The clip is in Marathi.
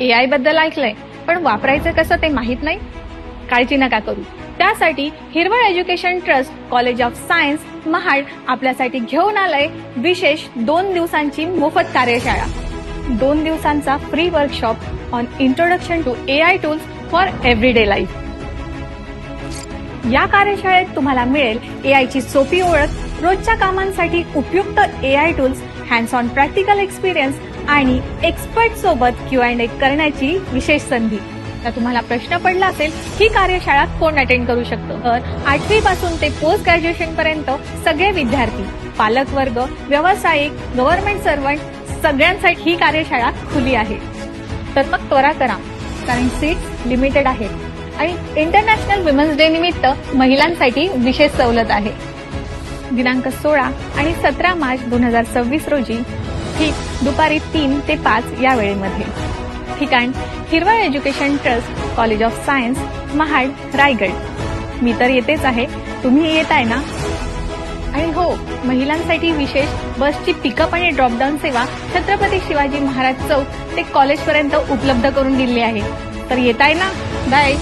AI बद्दल ऐकलंय, पण वापरायचं कसं ते माहित नाही? काळजी नका करू. त्यासाठी हिरवळ education trust college of science Mahad आपल्यासाठी घेऊन आलंय विशेष 2 दिवसांची मोफत कार्यशाळा. 2 दिवसांचा free workshop on introduction to AI tools for everyday life. या कार्यशाळेत तुम्हाला मिळेल AI ची सोपी ओळख, रोजच्या कामांसाठी उपयुक्त AI tools, hands on practical experience आणि एक्सपर्ट सोबत Q&A करण्याची विशेष संधी. तर तुम्हाला प्रश्न पडला असेल ही कार्यशाळा कोण अटेंड करू शकतं? तर 8वी पासून ते पोस्ट ग्रॅज्युएशन पर्यंत सगळे विद्यार्थी, पालक वर्ग, व्यावसायिक, गव्हर्नमेंट सर्वंट सगळ्यांसाठी ही कार्यशाळा खुली आहे. तर मग त्वरा करा, कारण सीट्स लिमिटेड आहेत आणि इंटरनॅशनल विमेन्स डे निमित्त महिलांसाठी विशेष सवलत आहे. दिनांक 16 आणि 17 मार्च 2026 रोजी ठीक दुपारी 3 ते 5 या वेळेमध्ये. ठिकाण Hirwal education trust college of science Mahad Raigad. मी तर येतेच आहे, तुम्ही येत आहे ना? आणि हो, महिलांसाठी विशेष बसची पिकअप आणि ड्रॉपडाऊन सेवा छत्रपती शिवाजी महाराज चौक ते कॉलेजपर्यंत उपलब्ध करून दिली आहे. तर येत आहे ना? बाय.